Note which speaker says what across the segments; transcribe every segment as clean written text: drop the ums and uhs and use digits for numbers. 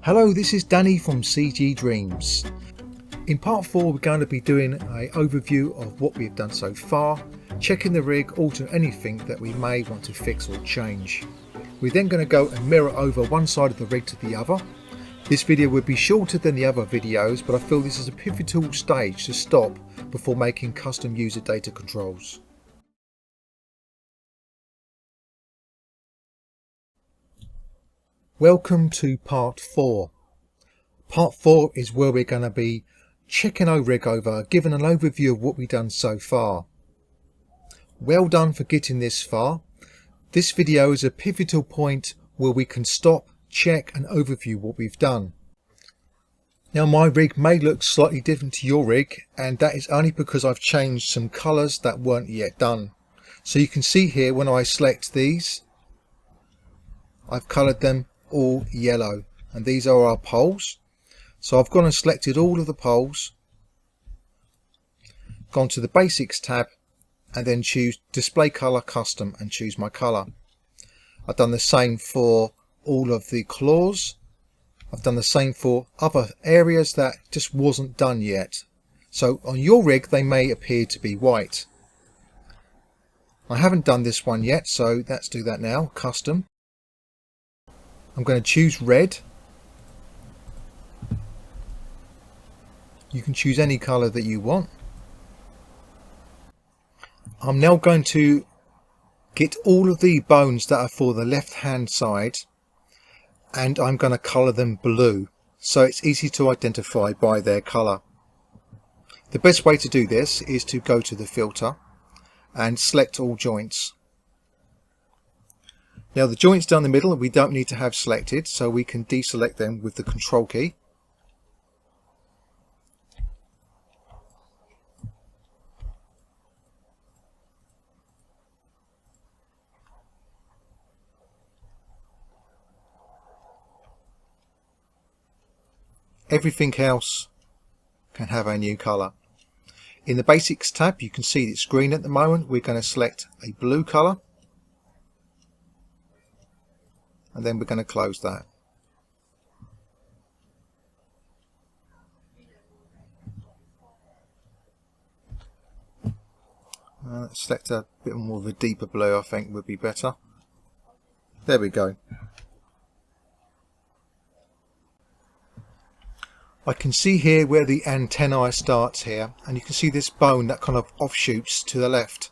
Speaker 1: Hello, this is Danny from CG Dreams. In part 4 we're going to be doing an overview of what we've done so far, checking the rig, altering anything that we may want to fix or change. We're then going to go and mirror over one side of the rig to the other. This video would be shorter than the other videos, but I feel this is a pivotal stage to stop before making custom user data controls. Welcome to part 4. Part 4 is where we're going to be checking our rig over, giving an overview of what we've done so far. Well done for getting this far. This video is a pivotal point where we can stop, check and overview what we've done. Now my rig may look slightly different to your rig, and that is only because I've changed some colours that weren't yet done. So you can see here when I select these, I've coloured them all yellow, and these are our poles. So I've gone and selected all of the poles, gone to the Basics tab and then choose Display Colour Custom and choose my colour. I've done the same for all of the claws. I've done the same for other areas that just wasn't done yet. So on your rig they may appear to be white. I haven't done this one yet, so let's do that now. Custom. I'm going to choose red. You can choose any colour that you want. I'm now going to get all of the bones that are for the left hand side, and I'm going to colour them blue so it's easy to identify by their colour. The best way to do this is to go to the filter and select all joints. Now the joints down the middle we don't need to have selected, so we can deselect them with the control key. Everything else can have a new colour. In the Basics tab you can see it's green at the moment. We're going to select a blue colour and then we're going to close that. Select a bit more of a deeper blue, I think would be better. There we go. I can see here where the antennae starts here, and you can see this bone that kind of offshoots to the left.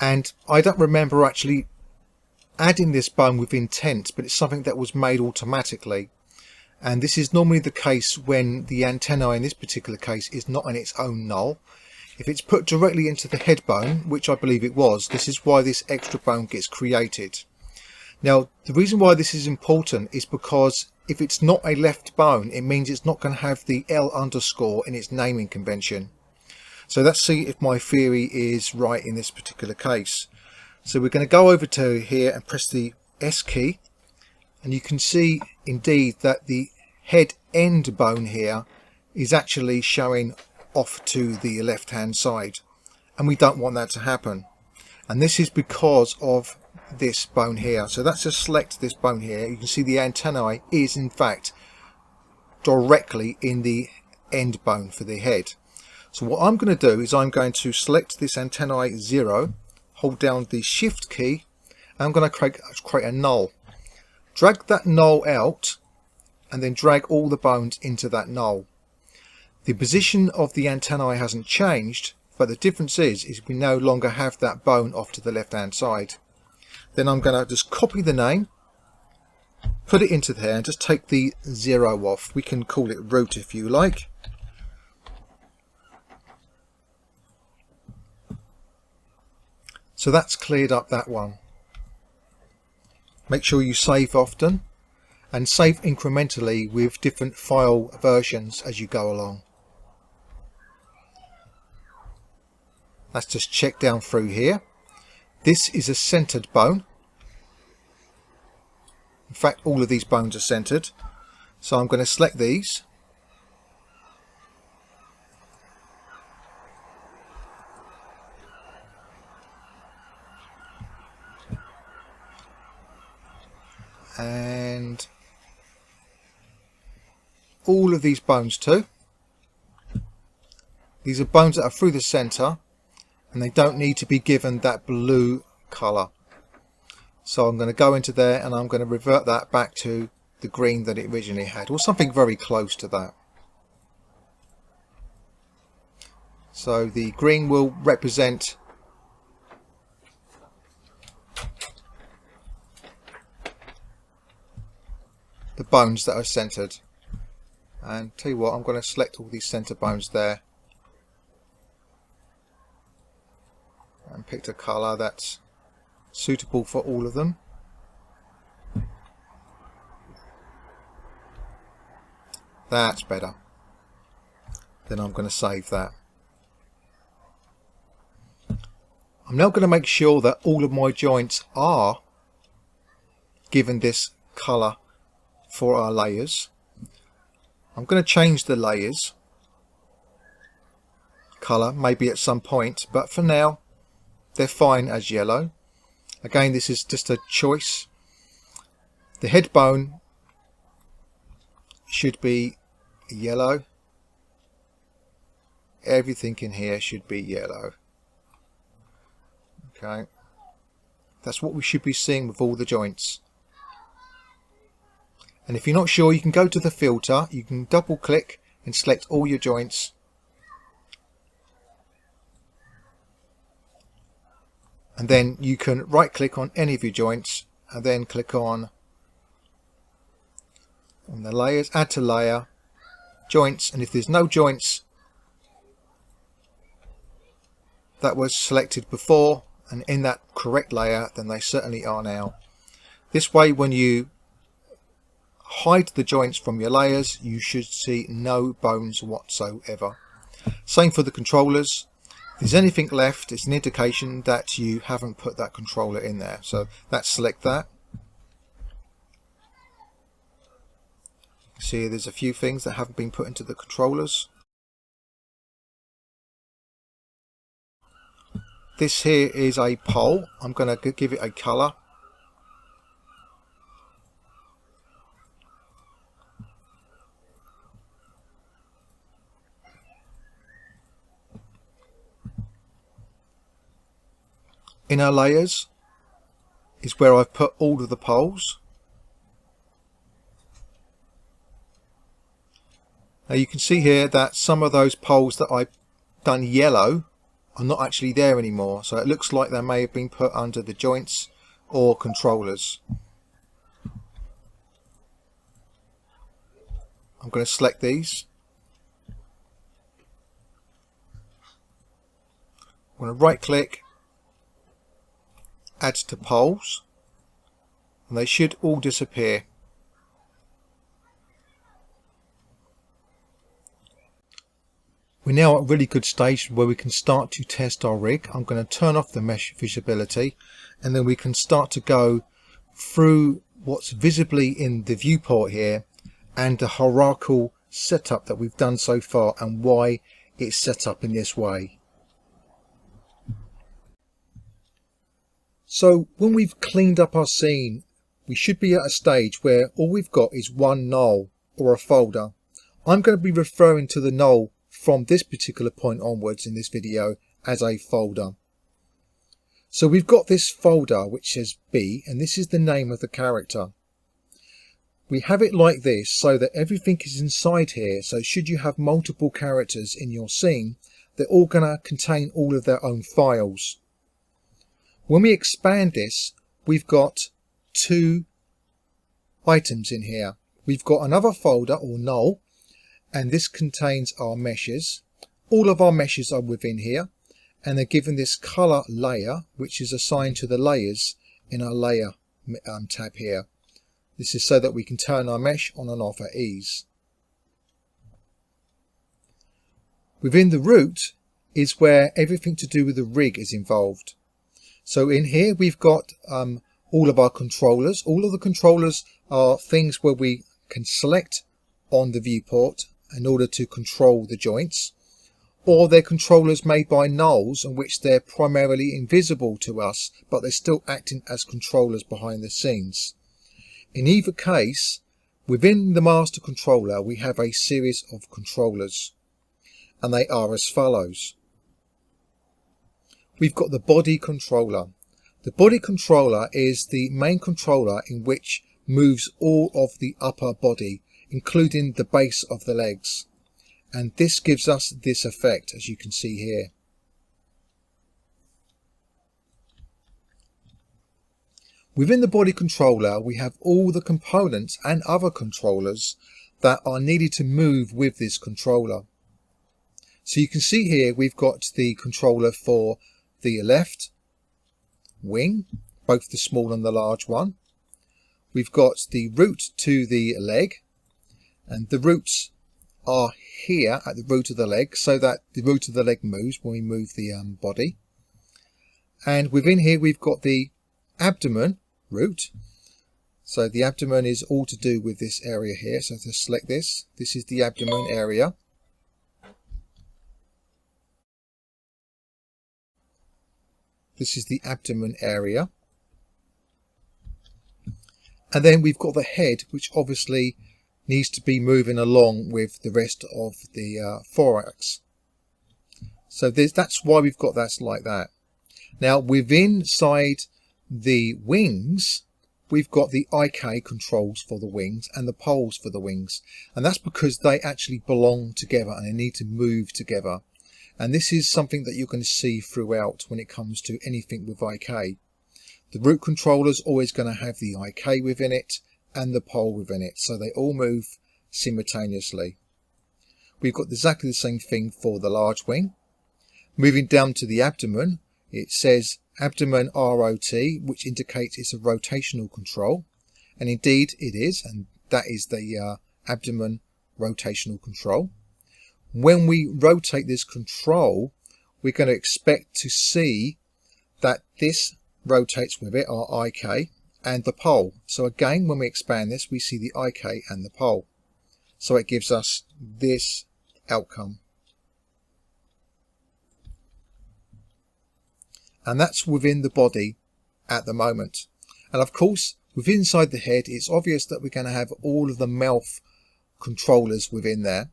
Speaker 1: And I don't remember actually adding this bone with intent, but it's something that was made automatically. And this is normally the case when the antennae in this particular case is not in its own null. If it's put directly into the head bone, which I believe it was, this is why this extra bone gets created. Now the reason why this is important is because if it's not a left bone, it means it's not going to have the L underscore in its naming convention. So let's see if my theory is right in this particular case. So we're going to go over to here and press the S key, and you can see indeed that the head end bone here is actually showing off to the left hand side, and we don't want that to happen. And this is because of this bone here. So let's just select this bone here. You can see the antennae is in fact directly in the end bone for the head. So what I'm going to do is I'm going to select this antennae 0, hold down the shift key, and I'm going to create a null. Drag that null out and then drag all the bones into that null. The position of the antennae hasn't changed, but the difference is we no longer have that bone off to the left hand side. Then I'm going to just copy the name, put it into there and just take the 0 off. We can call it root if you like. So that's cleared up that one. Make sure you save often and save incrementally with different file versions as you go along. Let's just check down through here. This is a centered bone. In fact, all of these bones are centered. So I'm going to select these. And all of these bones too. These are bones that are through the center and they don't need to be given that blue color. So I'm going to go into there and I'm going to revert that back to the green that it originally had, or something very close to that. So the green will represent the bones that are centered. And tell you what, I'm going to select all these center bones there and pick a color that's suitable for all of them. That's better. Then I'm going to save that. I'm now going to make sure that all of my joints are given this color for our layers. I'm going to change the layers color maybe at some point, but for now they're fine as yellow. Again, this is just a choice. The head bone should be yellow. Everything in here should be yellow. Okay, that's what we should be seeing with all the joints. And if you're not sure, you can go to the filter, you can double click and select all your joints. And then you can right click on any of your joints and then click on the layers, add to layer, joints, and if there's no joints that was selected before and in that correct layer, then they certainly are now. This way, when you hide the joints from your layers, you should see no bones whatsoever. Same for the controllers. If there's anything left, it's an indication that you haven't put that controller in there. So let's select that. See, there's a few things that haven't been put into the controllers. This here is a pole. I'm going to give it a color. In our layers is where I've put all of the poles. Now you can see here that some of those poles that I've done yellow are not actually there anymore, so it looks like they may have been put under the joints or controllers. I'm going to select these. I'm going to right click, add to poles, and they should all disappear. We're now at a really good stage where we can start to test our rig. I'm going to turn off the mesh visibility and then we can start to go through what's visibly in the viewport here and the hierarchical setup that we've done so far and why it's set up in this way. So when we've cleaned up our scene, we should be at a stage where all we've got is one null or a folder. I'm going to be referring to the null from this particular point onwards in this video as a folder. So we've got this folder which says B, and this is the name of the character. We have it like this so that everything is inside here, so should you have multiple characters in your scene, they're all going to contain all of their own files. When we expand this, we've got two items in here. We've got another folder or null, and this contains our meshes. All of our meshes are within here, and they're given this color layer, which is assigned to the layers in our layer tab here. This is so that we can turn our mesh on and off at ease. Within the root is where everything to do with the rig is involved. So in here we've got all of our controllers. All of the controllers are things where we can select on the viewport in order to control the joints, or they're controllers made by nulls in which they're primarily invisible to us, but they're still acting as controllers behind the scenes. In either case, Within the master controller we have a series of controllers, and they are as follows. We've got the body controller. The body controller is the main controller in which moves all of the upper body, including the base of the legs. And this gives us this effect, as you can see here. Within the body controller we have all the components and other controllers that are needed to move with this controller. So you can see here we've got the controller for the left wing, both the small and the large one. We've got the root to the leg, and the roots are here at the root of the leg so that the root of the leg moves when we move the body. And within here we've got the abdomen root. So the abdomen is all to do with this area here. So to select this is the abdomen area. This is the abdomen area. And then we've got the head, which obviously needs to be moving along with the rest of the thorax. So that's why we've got that like that. Now within inside the wings, we've got the IK controls for the wings and the poles for the wings. And that's because they actually belong together and they need to move together. And this is something that you're going to see throughout when it comes to anything with IK. The root controller is always going to have the IK within it and the pole within it, so they all move simultaneously. We've got exactly the same thing for the large wing. Moving down to the abdomen, it says abdomen ROT, which indicates it's a rotational control, and indeed it is, and that is the abdomen rotational control. When we rotate this control, we're going to expect to see that this rotates with it, our IK and the pole. So again, when we expand this, we see the IK and the pole. So it gives us this outcome. And that's within the body at the moment. And of course, within inside the head, it's obvious that we're going to have all of the mouth controllers within there.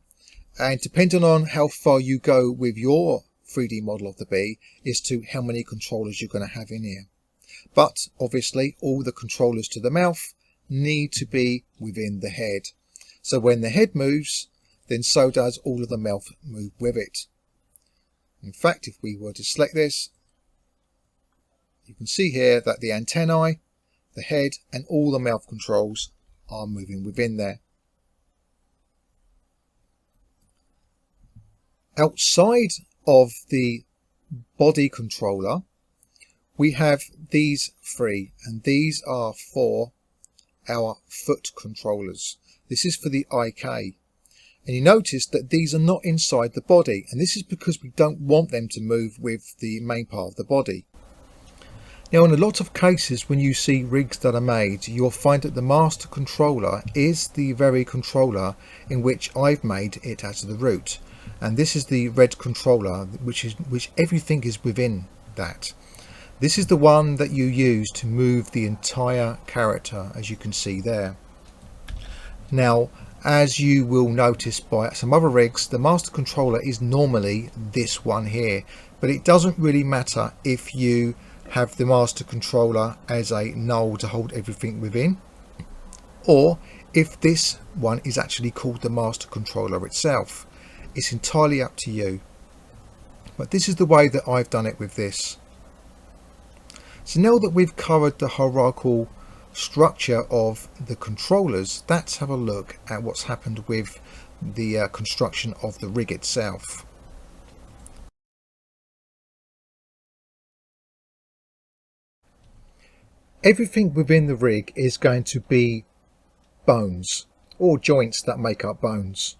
Speaker 1: And depending on how far you go with your 3D model of the bee is to how many controllers you're going to have in here. But obviously all the controllers to the mouth need to be within the head. So when the head moves, then so does all of the mouth move with it. In fact, if we were to select this, you can see here that the antennae, the head and all the mouth controls are moving within there. Outside of the body controller, we have these three, and these are for our foot controllers. This is for the IK. And you notice that these are not inside the body, and this is because we don't want them to move with the main part of the body. Now in a lot of cases when you see rigs that are made, you'll find that the master controller is the very controller in which I've made it as the root. And this is the red controller, which everything is within that. This is the one that you use to move the entire character, as you can see there. Now, as you will notice by some other rigs, the master controller is normally this one here, but it doesn't really matter if you have the master controller as a null to hold everything within, or if this one is actually called the master controller itself. It's entirely up to you, but this is the way that I've done it with this. So now that we've covered the hierarchical structure of the controllers, let's have a look at what's happened with the construction of the rig itself. Everything within the rig is going to be bones, or joints that make up bones.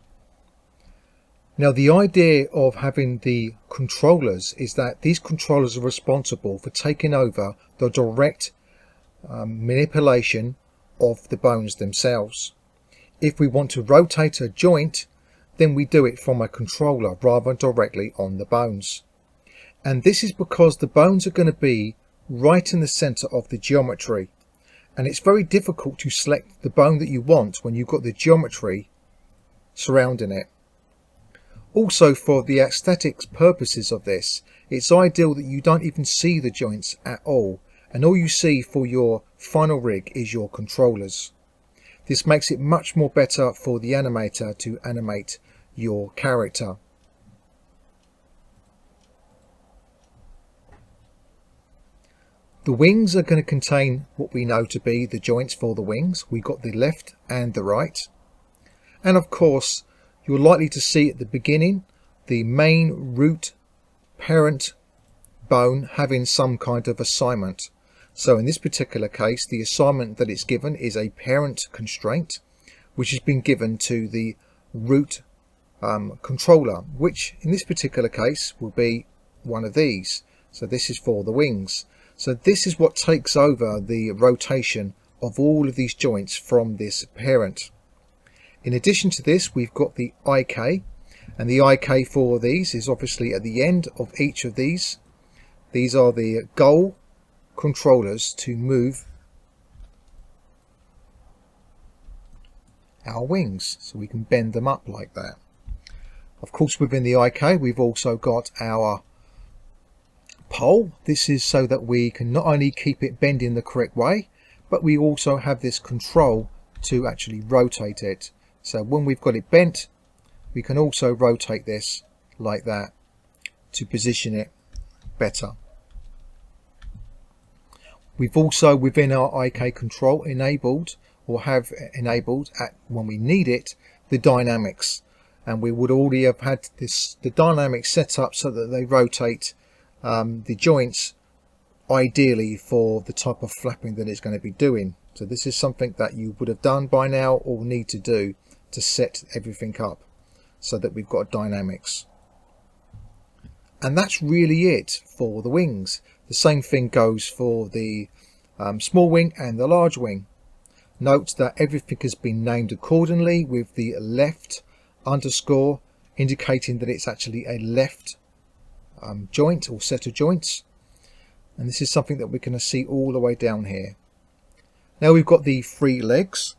Speaker 1: Now the idea of having the controllers is that these controllers are responsible for taking over the direct manipulation of the bones themselves. If we want to rotate a joint, then we do it from a controller rather than directly on the bones. And this is because the bones are going to be right in the center of the geometry. and it's very difficult to select the bone that you want when you've got the geometry surrounding it. Also, for the aesthetics purposes of this, it's ideal that you don't even see the joints at all, and all you see for your final rig is your controllers. This makes it much more better for the animator to animate your character. The wings are going to contain what we know to be the joints for the wings. We've got the left and the right. And of course, you're likely to see at the beginning the main root parent bone having some kind of assignment. So in this particular case, the assignment that it's given is a parent constraint, which has been given to the root controller, which in this particular case will be one of these. So this is for the wings. So this is what takes over the rotation of all of these joints from this parent. In addition to this, we've got the IK, and the IK for these is obviously at the end of each of these. These are the goal controllers to move our wings, so we can bend them up like that. Of course, within the IK, we've also got our pole. This is so that we can not only keep it bending the correct way, but we also have this control to actually rotate it. So when we've got it bent, we can also rotate this like that to position it better. We've also, within our IK control, enabled, or have enabled at when we need it, the dynamics. And we would already have had the dynamics set up so that they rotate the joints ideally for the type of flapping that it's going to be doing. So this is something that you would have done by now or need to do to set everything up so that we've got dynamics. And that's really it for the wings. The same thing goes for the small wing and the large wing. Note that everything has been named accordingly, with the left underscore indicating that it's actually a left joint or set of joints. And this is something that we're going to see all the way down here. Now we've got the three legs.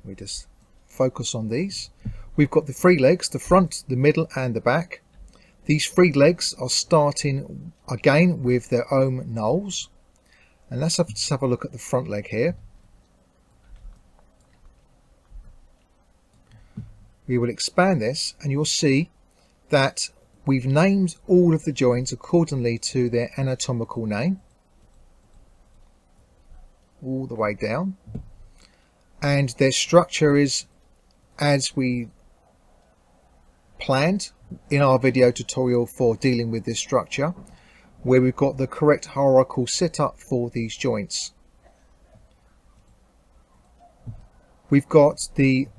Speaker 1: We just focus on these. We've got the three legs, the front, the middle and the back. These three legs are starting again with their own nulls. And let's just have a look at the front leg here. We will expand this and you'll see that we've named all of the joints accordingly to their anatomical name, all the way down. And their structure is as we planned in our video tutorial for dealing with this structure, where we've got the correct hierarchical setup for these joints. We've got the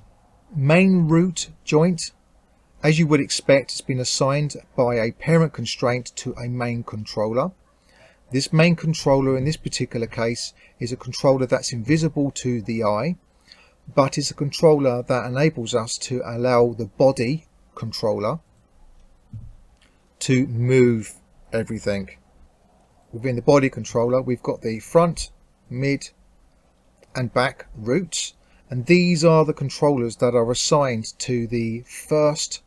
Speaker 1: main root joint. As you would expect, it's been assigned by a parent constraint to a main controller. This main controller in this particular case is a controller that's invisible to the eye, but it's a controller that enables us to allow the body controller to move everything. Within the body controller, we've got the front, mid and back roots, and these are the controllers that are assigned to the first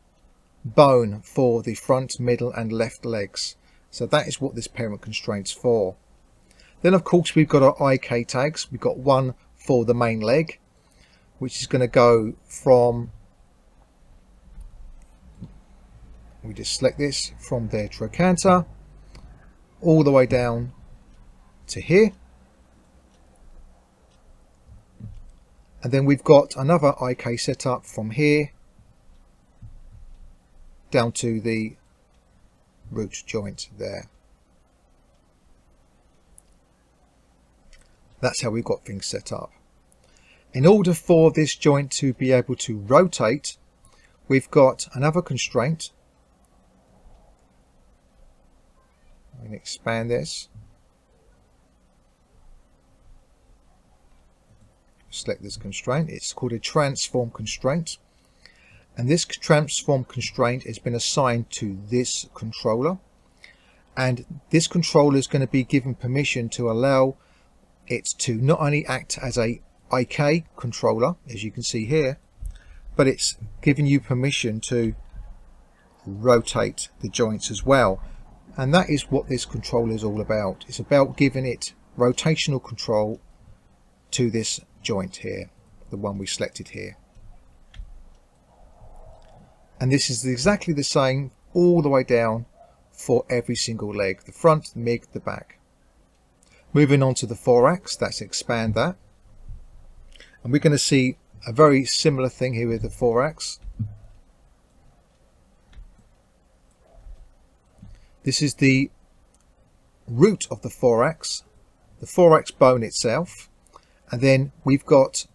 Speaker 1: bone for the front, middle and left legs. So that is what this parent constraint's for. Then of course we've got our IK tags. We've got one for the main leg, which is going to go from, we just select this, from their trochanter all the way down to here. And then we've got another IK set up from here down to the root joint there. That's how we've got things set up. In order for this joint to be able to rotate, we've got another constraint. I'm going to expand this. Select this constraint. It's called a transform constraint. And this transform constraint has been assigned to this controller. and this controller is going to be given permission to allow it to not only act as a IK controller, as you can see here, but it's giving you permission to rotate the joints as well. And that is what this controller is all about. It's about giving it rotational control to this joint here, the one we selected here. And this is exactly the same all the way down for every single leg, the front, the mid, the back. Moving on to the thorax, let's expand that. And we're going to see a very similar thing here with the thorax. This is the root of the thorax bone itself, and then we've got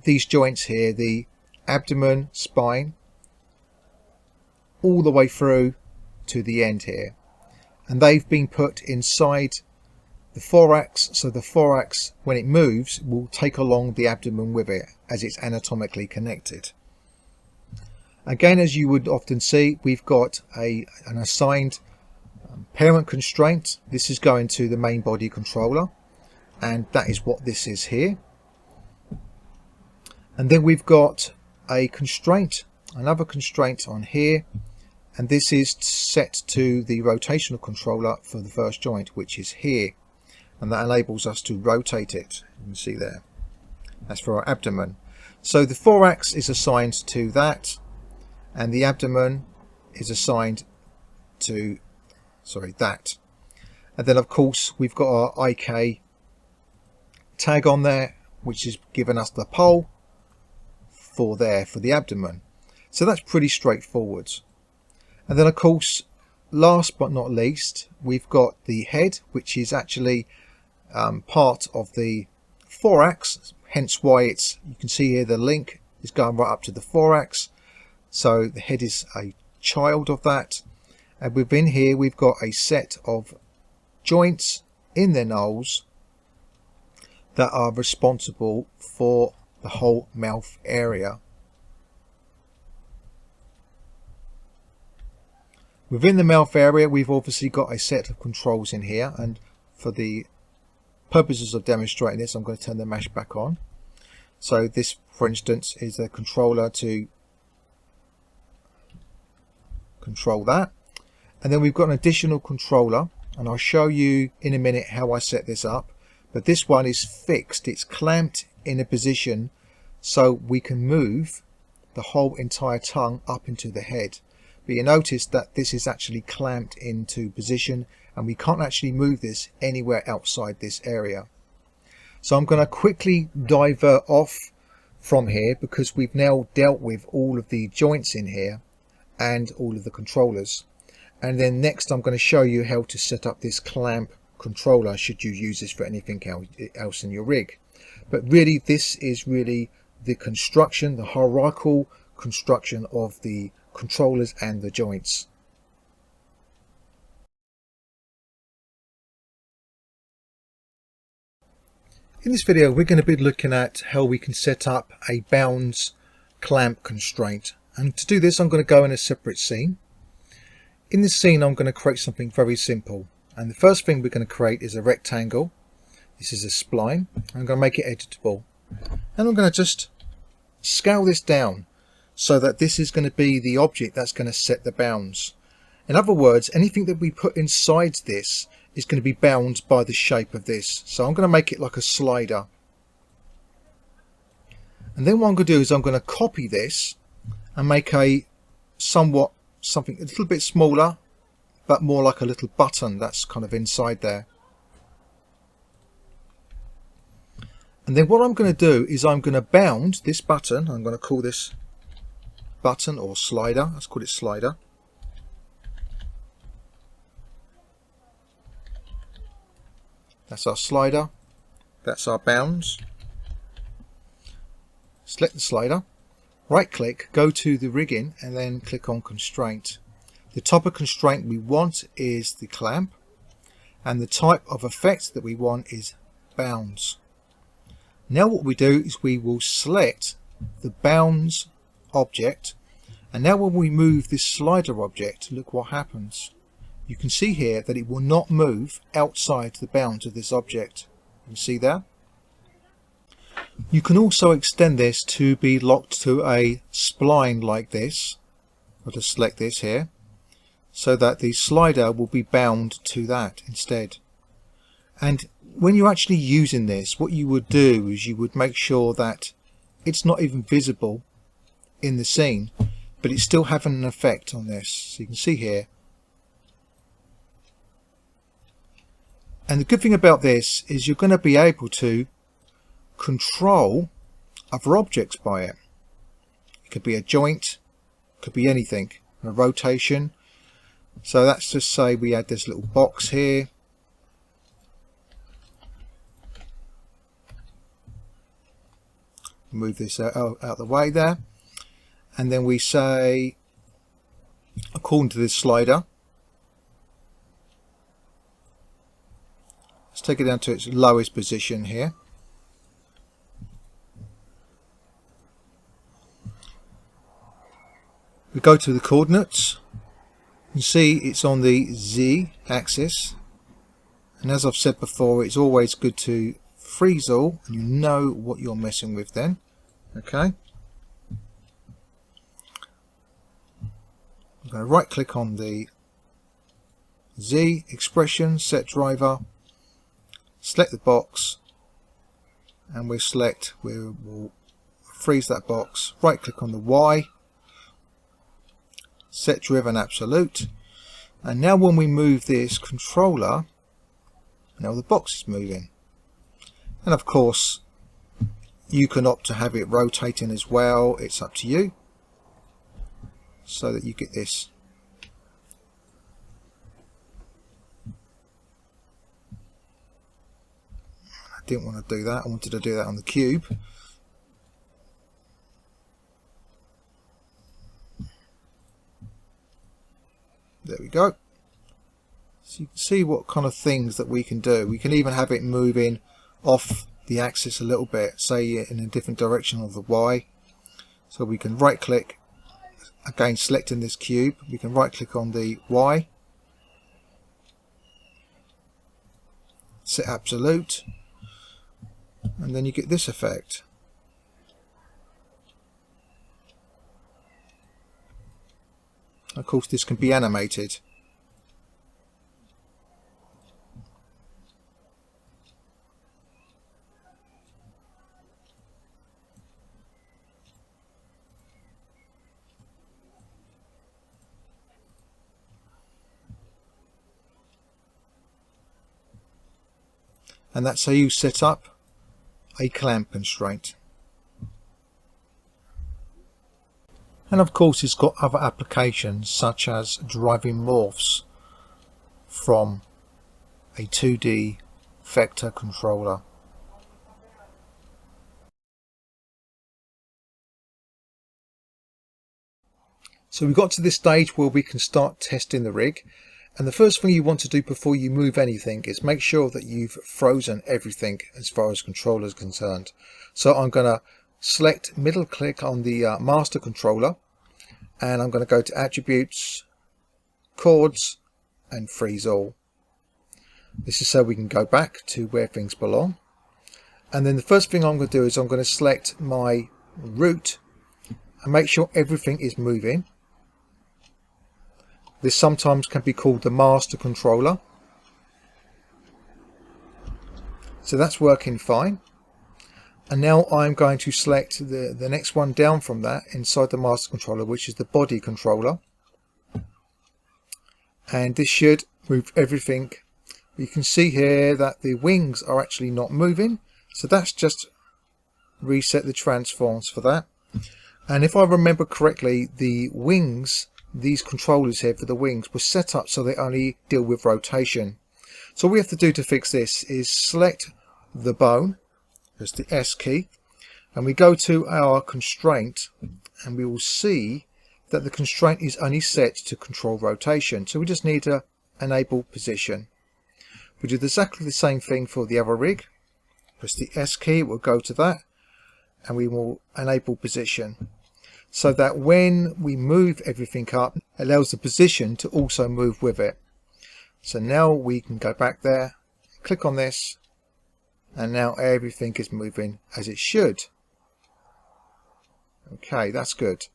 Speaker 1: these joints here, the abdomen, spine, all the way through to the end here, and they've been put inside the thorax, so the thorax, when it moves, will take along the abdomen with it as it's anatomically connected. Again, as you would often see, we've got an assigned parent constraint. This is going to the main body controller, and that is what this is here. And then we've got a constraint, another constraint on here, and this is set to the rotational controller for the first joint, which is here, and that enables us to rotate it. You can see there, that's for our abdomen. So the thorax is assigned to that, and the abdomen is assigned to that. And then of course we've got our IK tag on there, which is giving us the pole for the abdomen. So that's pretty straightforward. And then of course, last but not least, we've got the head, which is actually part of the thorax, hence why you can see here the link is going right up to the thorax. So the head is a child of that, and within here we've got a set of joints in their nose that are responsible for the whole mouth area. Within the mouth area we've obviously got a set of controls in here, and for the purposes of demonstrating this I'm going to turn the mesh back on. So this, for instance, is a controller to control that, and then we've got an additional controller, and I'll show you in a minute how I set this up, but this one is fixed, it's clamped in a position so we can move the whole entire tongue up into the head. But you notice that this is actually clamped into position and we can't actually move this anywhere outside this area. So I'm going to quickly divert off from here because we've now dealt with all of the joints in here and all of the controllers, and then next I'm going to show you how to set up this clamp controller should you use this for anything else in your rig. But really this is really the construction, the hierarchical construction of the controllers and the joints. In this video we're going to be looking at how we can set up a bounds clamp constraint, and to do this I'm going to go in a separate scene. In this scene I'm going to create something very simple, and the first thing we're going to create is a rectangle. This is a spline. I'm going to make it editable, and I'm going to just scale this down so that this is going to be the object that's going to set the bounds. In other words, anything that we put inside this is going to be bound by the shape of this. So I'm going to make it like a slider, and then what I'm going to do is I'm going to copy this and make something a little bit smaller, but more like a little button that's kind of inside there. And then what I'm going to do is I'm going to bound this button. I'm going to call this button or slider. Let's call it slider. That's our slider. That's our bounds. Select the slider. Right click, go to the rigging, and then click on constraint. The type of constraint we want is the clamp, and the type of effect that we want is bounds. Now what we do is we will select the bounds object, and now when we move this slider object, look what happens. you can see here that it will not move outside the bounds of this object. You can see that. You can also extend this to be locked to a spline like this. I'll just select this here, so that the slider will be bound to that instead. And when you're actually using this, what you would do is you would make sure that it's not even visible in the scene, but it's still having an effect on this. So you can see here. And the good thing about this is you're going to be able to control other objects by it. It could be a joint, could be anything, a rotation. So let's just say we add this little box here. Move this out the way there. And then we say, according to this slider, let's take it down to its lowest position here. We go to the coordinates. You can see it's on the Z axis. And as I've said before, it's always good to freeze all, and you know what you're messing with then. Okay. I'm going to right click on the Z expression, set driver, select the box, and we'll freeze that box, right click on the Y, set driven absolute, and now when we move this controller, now the box is moving. And of course you can opt to have it rotating as well, it's up to you, so that you get this. I didn't want to do that, I wanted to do that on the cube. There we go. So you can see what kind of things that we can do. We can even have it moving off the axis a little bit, say in a different direction of the Y. So we can right click, again selecting this cube, we can right click on the Y, set absolute, and then you get this effect. Of course this can be animated. And that's how you set up a clamp constraint. And of course it's got other applications such as driving morphs from a 2D vector controller. So we've got to this stage where we can start testing the rig, and the first thing you want to do before you move anything is make sure that you've frozen everything as far as controller is concerned. So I'm going to select middle click on the master controller, and I'm going to go to attributes, chords, and freeze all. This is so we can go back to where things belong. And then the first thing I'm going to do is I'm going to select my root and make sure everything is moving. This sometimes can be called the master controller. So that's working fine. And now I'm going to select the next one down from that inside the master controller, which is the body controller. And this should move everything. You can see here that the wings are actually not moving. So that's just reset the transforms for that. And if I remember correctly, the wings, these controllers here for the wings, were set up so they only deal with rotation. So all we have to do to fix this is select the bone, there's the S key, and we go to our constraint, and we will see that the constraint is only set to control rotation. So we just need to enable position. We do exactly the same thing for the other rig. Press the S key, we'll go to that, and we will enable position, so that when we move everything up, it allows the position to also move with it. So now we can go back there, click on this, and now everything is moving as it should. Okay, that's good.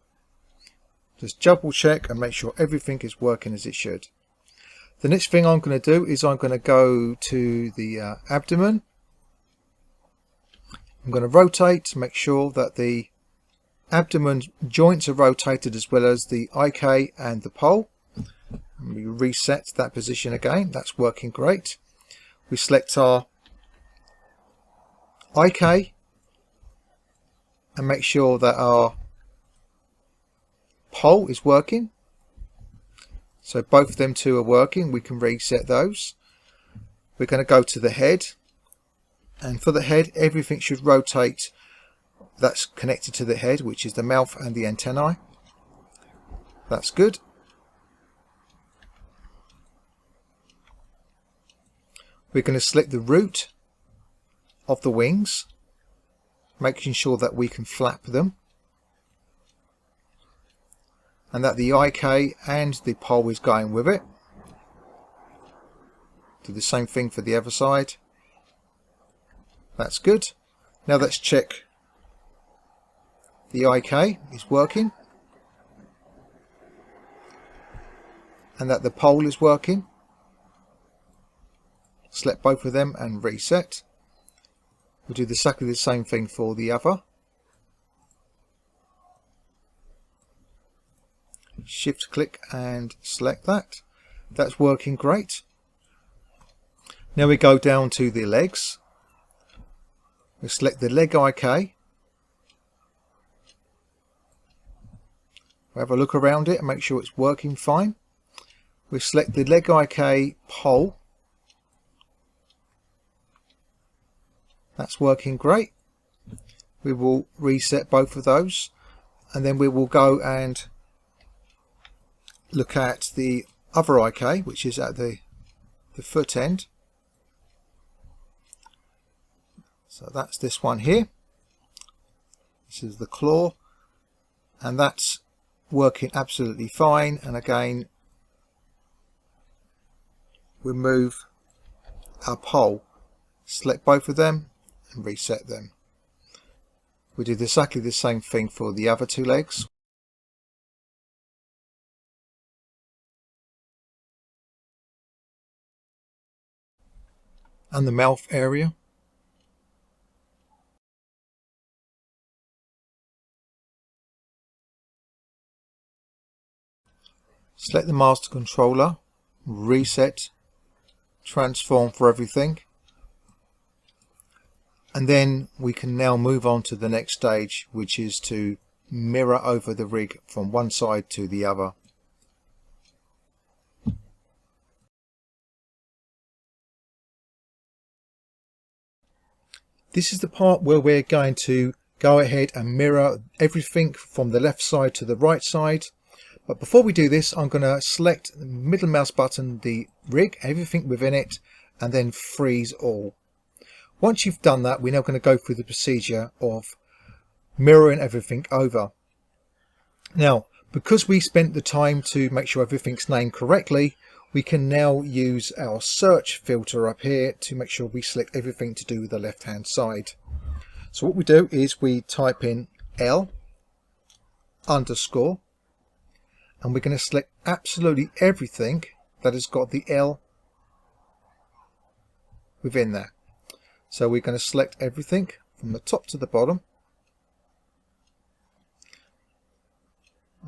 Speaker 1: Just double check and make sure everything is working as it should. The next thing I'm going to do is I'm going to go to the abdomen. I'm going to rotate, make sure that the abdomen joints are rotated as well as the IK and the pole. And we reset that position again. That's working great. We select our IK and make sure that our pole is working. So both of them two are working. We can reset those. We're going to go to the head, and for the head everything should rotate that's connected to the head, which is the mouth and the antennae. That's good. We're going to select the root of the wings, making sure that we can flap them and that the IK and the pole is going with it. Do the same thing for the other side. That's good. Now let's check the IK is working and that the pole is working. Select both of them and reset. We'll do exactly the same thing for the other. Shift click and select that. That's working great. Now we go down to the legs. We select the leg IK. We have a look around it and make sure it's working fine. We select the leg IK pole. That's working great. We will reset both of those, and then we will go and look at the other IK, which is at the foot end. So that's this one here. This is the claw, and that's working absolutely fine. And again, we move our pole, select both of them and reset them. We do exactly the same thing for the other two legs. And the mouth area. Select the master controller, reset, transform for everything. And then we can now move on to the next stage, which is to mirror over the rig from one side to the other. This is the part where we're going to go ahead and mirror everything from the left side to the right side. But before we do this, I'm going to select the middle mouse button, the rig, everything within it, and then freeze all. Once you've done that, we're now going to go through the procedure of mirroring everything over. Now, because we spent the time to make sure everything's named correctly, we can now use our search filter up here to make sure we select everything to do with the left hand side. So what we do is we type in L underscore, and we're going to select absolutely everything that has got the L within there. So we're going to select everything from the top to the bottom,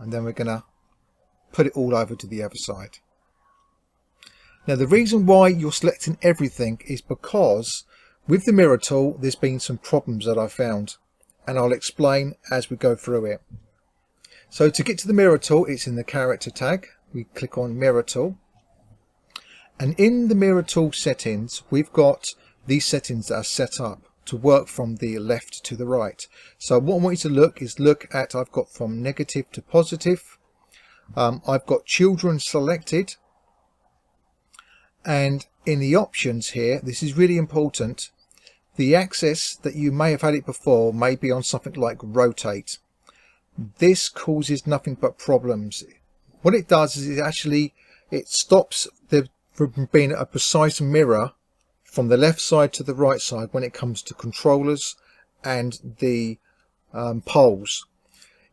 Speaker 1: and then we're going to put it all over to the other side. Now the reason why you're selecting everything is because with the mirror tool there's been some problems that I found, and I'll explain as we go through it. So to get to the mirror tool, it's in the character tag. We click on mirror tool, and in the mirror tool settings we've got these settings that are set up to work from the left to the right. So what I want you to look at, I've got from negative to positive. I've got children selected, and in the options here, this is really important, the axis that you may have had it before may be on something like rotate. This causes nothing but problems. What it does is it stops the from being a precise mirror from the left side to the right side when it comes to controllers and the poles.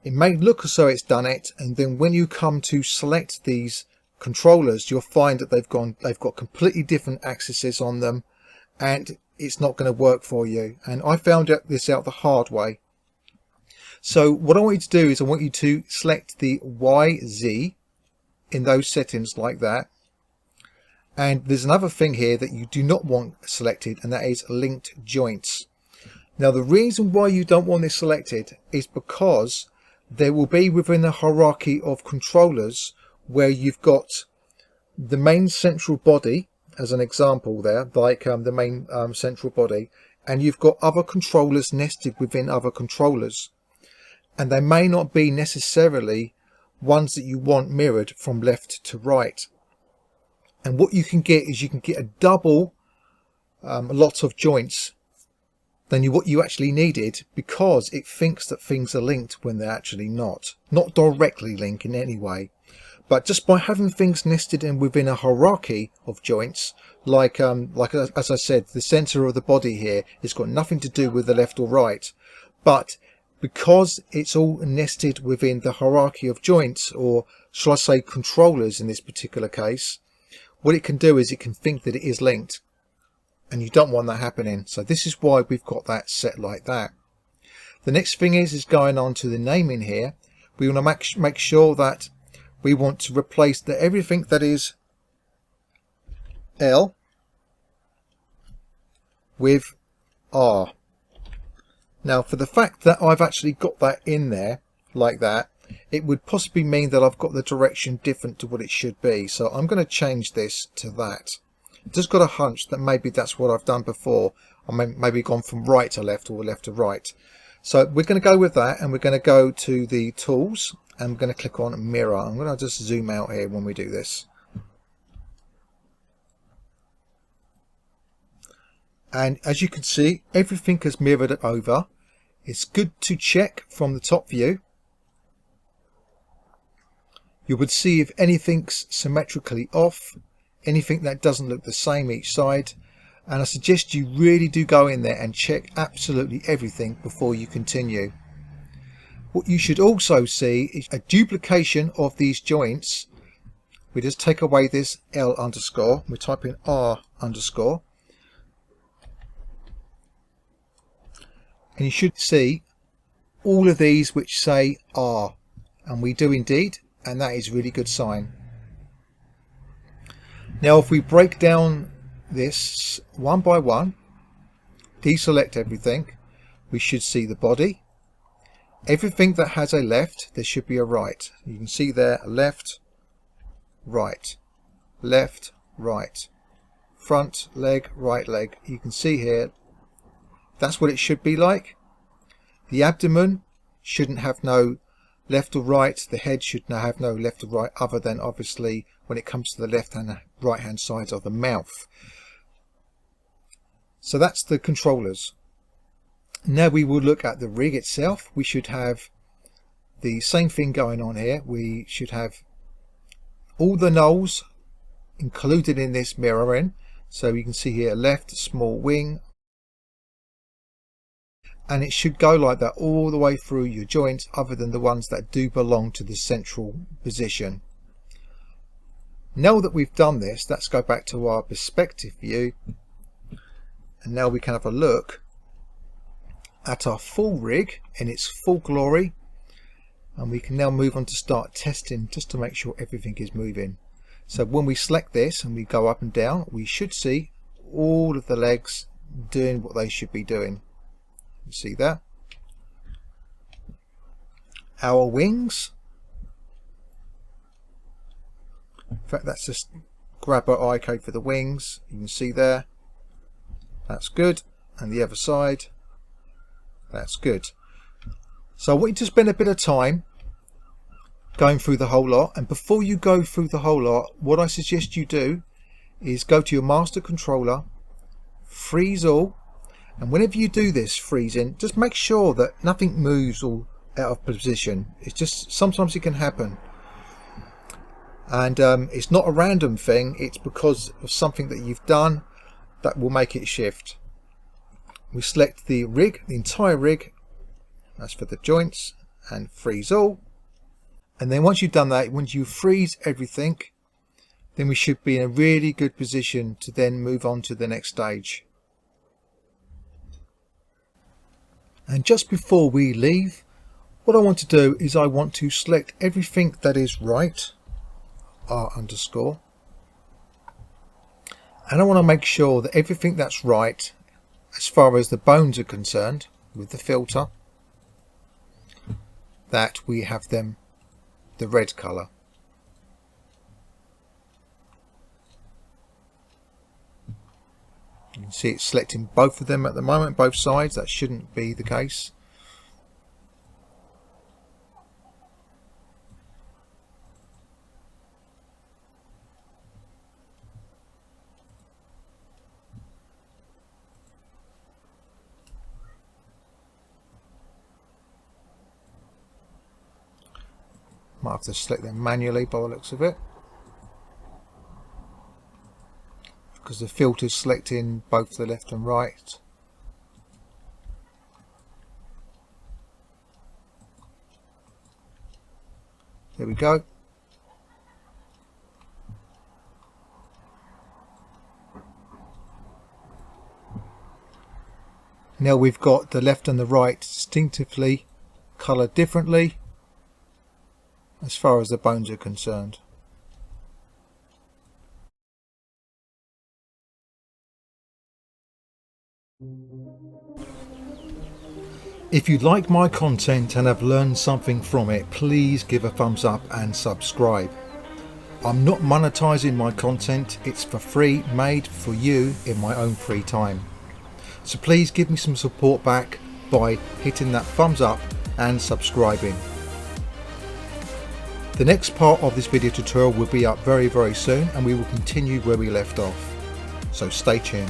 Speaker 1: It may look as though it's done it, and then when you come to select these controllers, you'll find that they've got completely different axes on them, and it's not going to work for you. And I found this out the hard way. So what I want you to do is I want you to select the YZ in those settings like that. And there's another thing here that you do not want selected, and that is linked joints. Now the reason why you don't want this selected is because there will be within the hierarchy of controllers where you've got the main central body as an example there, like the main central body, and you've got other controllers nested within other controllers, and they may not be necessarily ones that you want mirrored from left to right. And what you can get is you can get a double lot of joints than what you actually needed, because it thinks that things are linked when they're actually not directly linked in any way. But just by having things nested in within a hierarchy of joints, like as I said, the center of the body here, it's got nothing to do with the left or right, but because it's all nested within the hierarchy of joints, or shall I say controllers in this particular case, what it can do is it can think that it is linked. And you don't want that happening. So this is why we've got that set like that. The next thing is going on to the naming here. We want to make sure that we want to replace everything that is L with R. Now for the fact that I've actually got that in there like that, it would possibly mean that I've got the direction different to what it should be. So I'm going to change this to that. Just got a hunch that maybe that's what I've done before. I maybe gone from right to left or left to right. So we're going to go with that, and we're going to go to the tools, and we're going to click on mirror. I'm going to just zoom out here when we do this. And as you can see, everything is mirrored over. It's good to check from the top view. You would see if anything's symmetrically off, anything that doesn't look the same each side, and I suggest you really do go in there and check absolutely everything before you continue. What you should also see is a duplication of these joints. We just take away this L underscore, we type in R underscore, and you should see all of these which say R, and we do indeed, and that is a really good sign. Now if we break down this one by one, deselect everything, we should see the body. Everything that has a left, there should be a right. You can see there, left, right, left, right, front leg, right leg. You can see here, that's what it should be like. The abdomen shouldn't have no left or right. The head should have no left or right, other than obviously when it comes to the left and right hand sides of the mouth. So that's the controllers. Now we will look at the rig itself. We should have the same thing going on here. We should have all the nulls included in this mirroring. So you can see here left small wing, and it should go like that all the way through your joints, other than the ones that do belong to the central position. Now that we've done this, let's go back to our perspective view, and now we can have a look at our full rig in its full glory, and we can now move on to start testing just to make sure everything is moving. So when we select this and we go up and down, we should see all of the legs doing what they should be doing. You see that? Our wings, in fact let's just grab our eye code for the wings. You can see there, that's good, and the other side, that's good. So I want you to spend a bit of time going through the whole lot, and before you go through the whole lot, what I suggest you do is go to your master controller, freeze all, and whenever you do this freezing, just make sure that nothing moves or out of position. It's just sometimes it can happen. and it's not a random thing, it's because of something that you've done that will make it shift. We select the rig, the entire rig, that's for the joints, and freeze all. And then once you've done that, once you freeze everything, then we should be in a really good position to then move on to the next stage. And just before we leave, what I want to do is I want to select everything that is right, R underscore, and I want to make sure that everything that's right as far as the bones are concerned with the filter, that we have them the red colour. You can see it's selecting both of them at the moment, both sides. That shouldn't be the case. Might have to select them manually by the looks of it, because the filter's selecting both the left and right. There we go. Now we've got the left and the right distinctively coloured differently as far as the bones are concerned. If you like my content and have learned something from it, please give a thumbs up and subscribe. I'm not monetizing my content, it's for free, made for you in my own free time. So please give me some support back by hitting that thumbs up and subscribing. The next part of this video tutorial will be up very soon, and we will continue where we left off. So stay tuned.